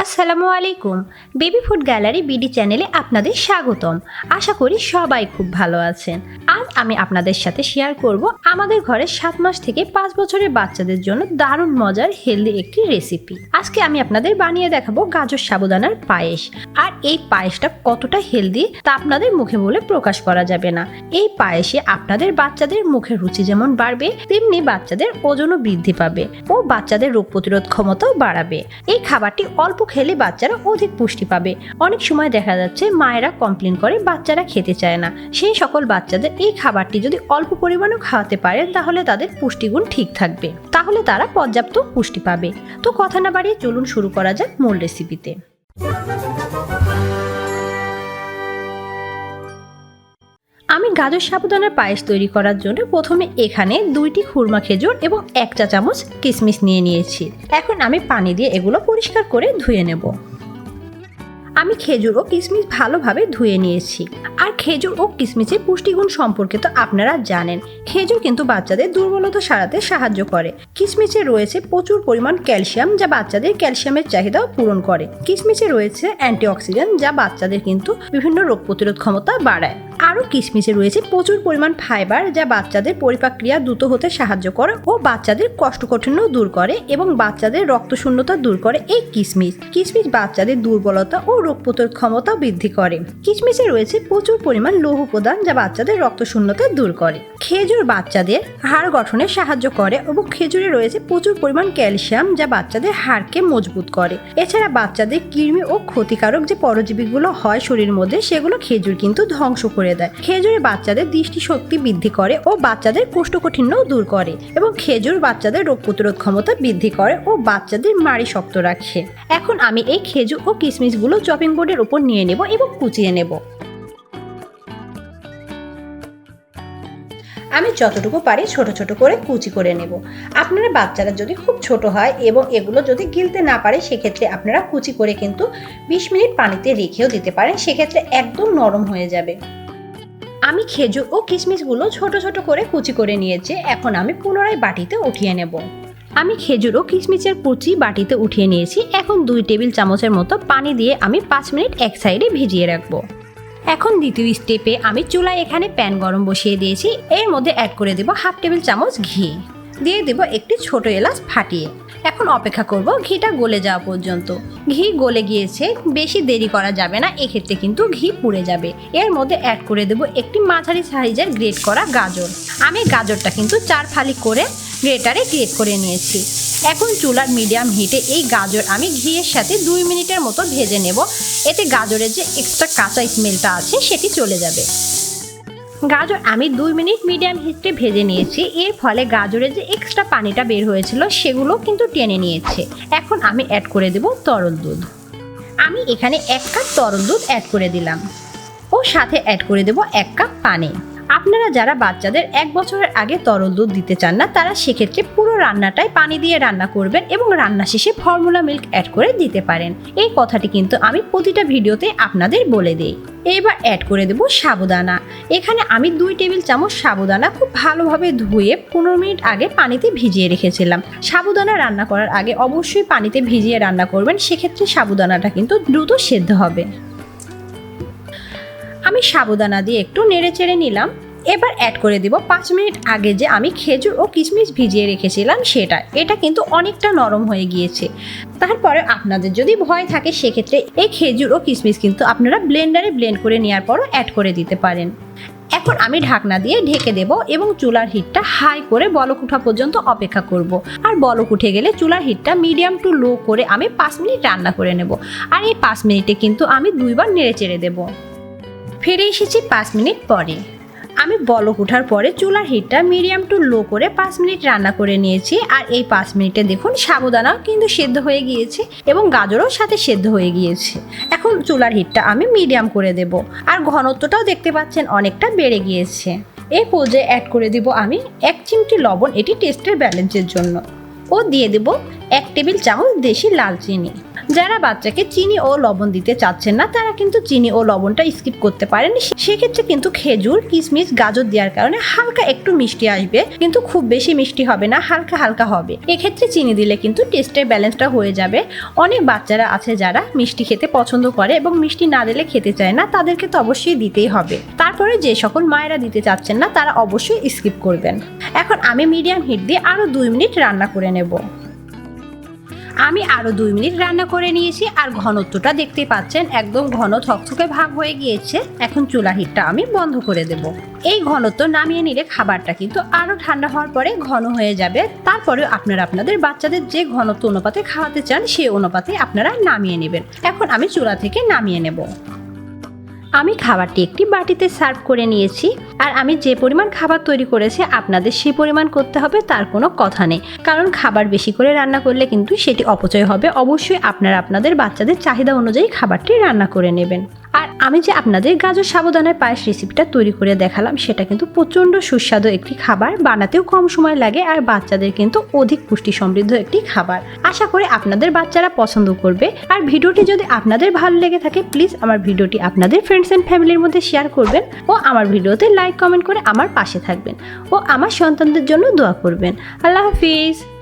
আসসালামু আলাইকুম। Baby food gallery BD চ্যানেলে আপনাদের স্বাগতম। আশা করি সবাই খুব ভালো আছেন। আজ আমি আপনাদের সাথে শেয়ার করব আমাদের ঘরে 7 মাস থেকে 5 বছরের বাচ্চাদের জন্য দারুণ মজার হেলদি একটি রেসিপি। আজকে আমি আপনাদের বানিয়ে দেখাবো গাজর সাবুদানার পায়েস। আর এই পায়েসটা কতটা হেলদি তা আপনাদের মুখে বলে প্রকাশ করা যাবে না। এই পায়েসে আপনাদের বাচ্চাদের মুখের রুচি যেমন বাড়বে, তেমনি বাচ্চাদের ওজনও বৃদ্ধি পাবে ও বাচ্চাদের রোগ প্রতিরোধ ক্ষমতাও বাড়াবে। এই খাবারটি অল্প খেলে বাচ্চারা অধিক পুষ্টি পাবে। অনেক সময় দেখা যাচ্ছে মায়েরা কমপ্লেন করে বাচ্চারা খেতে চায় না। সেই সকল বাচ্চাদের এই খাবারটি যদি অল্প পরিমাণেও খাওয়াতে পারেন তাহলে তাদের পুষ্টিগুণ ঠিক থাকবে, তাহলে তারা পর্যাপ্ত পুষ্টি পাবে। তো কথা না বাড়িয়ে চলুন শুরু করা যাক মূল রেসিপিতে। আমি গাজর সাবুদানার পায়েস তৈরি করার জন্য প্রথমে এখানে 2টি খুরমা খেজুর এবং 1 চা চামচ কিশমিশ নিয়ে নিয়েছি। এখন আমি পানি দিয়ে এগুলো পরিষ্কার করে ধুয়ে নেব। আমি খেজুর ও কিশমিশ ভালোভাবে ধুয়ে নিয়েছি। আর খেজুর ও কিশমিশের পুষ্টিগুণ সম্পর্কে তো আপনারা জানেন। খেজুর কিন্তু বাচ্চাদের দুর্বলতা সারাতে সাহায্য করে। কিশমিশে রয়েছে প্রচুর পরিমাণ ক্যালসিয়াম, যা বাচ্চাদের ক্যালসিয়ামের চাহিদাও পূরণ করে। কিশমিশে রয়েছে অ্যান্টিঅক্সিডেন্ট, যা বাচ্চাদের কিন্তু বিভিন্ন রোগ প্রতিরোধ ক্ষমতা বাড়ায়। আরও কিশমিশে রয়েছে প্রচুর পরিমাণ ফাইবার, যা বাচ্চাদের পরিপাক্রিয়া দ্রুত হতে সাহায্য করে ও বাচ্চাদের কোষ্ঠকাঠিন্য দূর করে এবং বাচ্চাদের রক্তশূন্যতা দূর করে। এই কিশমিশ বাচ্চাদের দুর্বলতা ও রোগ প্রতিরোধ ক্ষমতা বৃদ্ধি করে। কিশমিশে রয়েছে প্রচুর পরিমাণ লৌহ উপাদান, যা বাচ্চাদের রক্তশূন্যতা দূর করে। খেজুর বাচ্চাদের হাড় গঠনে সাহায্য করে এবং খেজুরে রয়েছে প্রচুর পরিমাণ ক্যালসিয়াম, যা বাচ্চাদের হাড়কে মজবুত করে। এছাড়া বাচ্চাদের কৃমি ও ক্ষতিকারক যে পরজীবীগুলো হয় শরীরের মধ্যে, সেগুলো খেজুর কিন্তু ধ্বংস করে দেয়। খেজুরে বাচ্চাদের দৃষ্টিশক্তি বৃদ্ধি করে ও বাচ্চাদের কোষ্ঠকাঠিন্য দূর করে এবং খেজুর বাচ্চাদের রোগ প্রতিরোধ ক্ষমতা বৃদ্ধি করে ও বাচ্চাদের মাড়ি শক্ত রাখে। এখন আমি এই খেজুর ও কিশমিশগুলো চপিং বোর্ডের উপর নিয়ে নেব এবং কুচিয়ে নেব। আমি যতটুকু পারি ছোট ছোট করে কুচি করে নেব। আপনারা বাচ্চারা যদি খুব ছোট হয় এবং এগুলো যদি গিলতে না পারে, সেক্ষেত্রে আপনারা কুচি করে কিন্তু 20 মিনিট পানিতে রেখেও দিতে পারেন, সেক্ষেত্রে একদম নরম হয়ে যাবে। আমি খেজুর ও কিশমিশগুলো ছোট ছোট করে কুচি করে নিয়েছি। এখন আমি পুনরায় বাটিতে উঠিয়ে নেব। আমি খেজুর ও কিশমিশের কুচি বাটিতে উঠিয়ে নিয়েছি। এখন 2 টেবিল চামচের মতো পানি দিয়ে আমি 5 মিনিট এক সাইডে ভিজিয়ে রাখবো। এখন দ্বিতীয় স্টেপে আমি চুলায় এখানে প্যান গরম বসিয়ে দিয়েছি। এর মধ্যে অ্যাড করে দেব 1/2 টেবিল চামচ ঘি, দিয়ে দেব একটি ছোট এলাচ ফাটিয়ে। এখন অপেক্ষা করব ঘিটা গলে যাওয়া পর্যন্ত। ঘি গলে গিয়েছে, বেশি দেরি করা যাবে না, এক্ষেত্রে কিন্তু ঘি পুড়ে যাবে। এর মধ্যে অ্যাড করে দেব একটি মাঝারি সাইজের গ্রেট করা গাজর। আমি গাজরটা কিন্তু 4 ফালি করে গ্রেটারে গ্রেট করে নিয়েছি। এখন চুলার মিডিয়াম হিটে এই গাজর আমি ঘিয়ের সাথে 2 মিনিটের মতো ভেজে নেব। এতে গাজরের যে এক্সট্রা কাঁচা স্মেলটা আছে সেটি চলে যাবে। গাজর আমি 2 মিনিট মিডিয়াম হিটে ভেজে নিয়েছি। এর ফলে গাজরের যে এক্সট্রা পানিটা বের হয়েছিল সেগুলো কিন্তু টেনে নিয়েছে। এখন আমি অ্যাড করে দেব তরল দুধ। আমি এখানে 1 কাপ তরল দুধ অ্যাড করে দিলাম ও সাথে অ্যাড করে দেব 1 কাপ পানি। আপনারা যারা বাচ্চাদের 1 বছরের আগে তরল দুধ দিতে চান না, তারা সেক্ষেত্রে পুরো রান্নাটাই পানি দিয়ে রান্না করবেন এবং রান্না শেষে ফর্মুলা মিল্ক অ্যাড করে দিতে পারেন। এই কথাটি কিন্তু আমি প্রতিটা ভিডিওতে আপনাদের বলে দেই। এবার অ্যাড করে দেব সাবুদানা। এখানে আমি 2 টেবিল চামচ সাবুদানা খুব ভালোভাবে ধুয়ে 15 মিনিট আগে পানিতে ভিজিয়ে রেখেছিলাম। সাবুদানা রান্না করার আগে অবশ্যই পানিতে ভিজিয়ে রান্না করবেন, সেক্ষেত্রে সাবুদানাটা কিন্তু দ্রুত সেদ্ধ হবে। আমি সাবুদানা দিয়ে একটু নেড়ে চেড়ে নিলাম। এবার অ্যাড করে দিব 5 মিনিট আগে যে আমি খেজুর ও কিশমিশ ভিজিয়ে রেখেছিলাম সেটা। এটা কিন্তু অনেকটা নরম হয়ে গিয়েছে। তারপরে আপনাদের যদি ভয় থাকে, সেক্ষেত্রে এই খেজুর ও কিশমিশ কিন্তু আপনারা ব্লেন্ডারে ব্লেন্ড করে নেওয়ার পরও অ্যাড করে দিতে পারেন। এখন আমি ঢাকনা দিয়ে ঢেকে দেব এবং চুলার হিটটা হাই করে বলক ওঠা পর্যন্ত অপেক্ষা করব। আর বলক উঠে গেলে চুলার হিটটা মিডিয়াম টু লো করে আমি 5 মিনিট রান্না করে নেব। আর এই 5 মিনিটে কিন্তু আমি 2 বার নেড়ে চেড়ে দেব। ফিরে এসেছি 5 মিনিট পরে। আমি বলক ওঠার পরে চুলার হিটটা মিডিয়াম টু লো করে 5 মিনিট রান্না করে নিয়েছি। আর এই 5 মিনিটে দেখুন সাবুদানাও কিন্তু সেদ্ধ হয়ে গিয়েছে এবং গাজরও সাথে সেদ্ধ হয়ে গিয়েছে। এখন চুলার হিটটা আমি মিডিয়াম করে দেব। আর ঘনত্বটাও দেখতে পাচ্ছেন অনেকটা বেড়ে গিয়েছে। এই পর্যায়ে অ্যাড করে দিব আমি 1 চিমটি লবণ, এটি টেস্টের ব্যালেন্সের জন্য, ও দিয়ে দেব 1 টেবিল চামচ দেশি লাল চিনি। যারা বাচ্চাকে চিনি ও লবণ দিতে চাচ্ছেন না তারা কিন্তু চিনি ও লবণটা স্কিপ করতে পারেন। সেক্ষেত্রে কিন্তু খেজুর, কিশমিশ, গাজর দেওয়ার কারণে হালকা একটু মিষ্টি আসবে, কিন্তু খুব বেশি মিষ্টি হবে না, হালকা হালকা হবে। এক্ষেত্রে চিনি দিলে কিন্তু টেস্টের ব্যালেন্সটা হয়ে যাবে। অনেক বাচ্চারা আছে যারা মিষ্টি খেতে পছন্দ করে এবং মিষ্টি না দিলে খেতে চায় না, তাদেরকে তো অবশ্যই দিতেই হবে। তারপরে যে সকল মায়েরা দিতে চাচ্ছেন না তারা অবশ্যই স্কিপ করবেন। এখন আমি মিডিয়াম হিট দিয়ে আরও 2 মিনিট রান্না করে নেব। আমি আরও 2 মিনিট রান্না করে নিয়েছি আর ঘনত্বটা দেখতেই পাচ্ছেন, একদম ঘন থকথকে ভাব হয়ে গিয়েছে। এখন চুলা হিটটা আমি বন্ধ করে দেব। এই ঘনত্ব নামিয়ে নিলে খাবারটা কিন্তু আরও ঠান্ডা হওয়ার পরে ঘন হয়ে যাবে। তারপরে আপনারা আপনাদের বাচ্চাদের যে ঘনত্ব অনুপাতে খাওয়াতে চান সেই অনুপাতে আপনারা নামিয়ে নেবেন। এখন আমি চুলা থেকে নামিয়ে নেব। আমি খাবারটি একটি বাটিতে সার্ভ করে নিয়েছি। আর আমি যে পরিমাণ খাবার তৈরি করেছি আপনাদের সেই পরিমাণ করতে হবে তার কোনো কথা নেই, কারণ খাবার বেশি করে রান্না করলে কিন্তু সেটি অপচয় হবে। অবশ্যই আপনারা আপনাদের বাচ্চাদের চাহিদা অনুযায়ী খাবারটি রান্না করে নেবেন। আর আমি যে আপনাদের গাজর সাবুদানার পায়েস রেসিপিটা তৈরি করে দেখালাম সেটা কিন্তু প্রচণ্ড সুস্বাদু একটি খাবার, বানাতেও কম সময় লাগে আর বাচ্চাদের কিন্তু অধিক পুষ্টি সমৃদ্ধ একটি খাবার। আশা করি আপনাদের বাচ্চারা পছন্দ করবে। আর ভিডিওটি যদি আপনাদের ভালো লেগে থাকে প্লিজ আমার ভিডিওটি আপনাদের ফ্রেন্ডস অ্যান্ড ফ্যামিলির মধ্যে শেয়ার করবেন ও আমার ভিডিওতে লাইক কমেন্ট করে আমার পাশে থাকবেন ও আমার সন্তানদের জন্য দোয়া করবেন। আল্লাহ হাফিজ।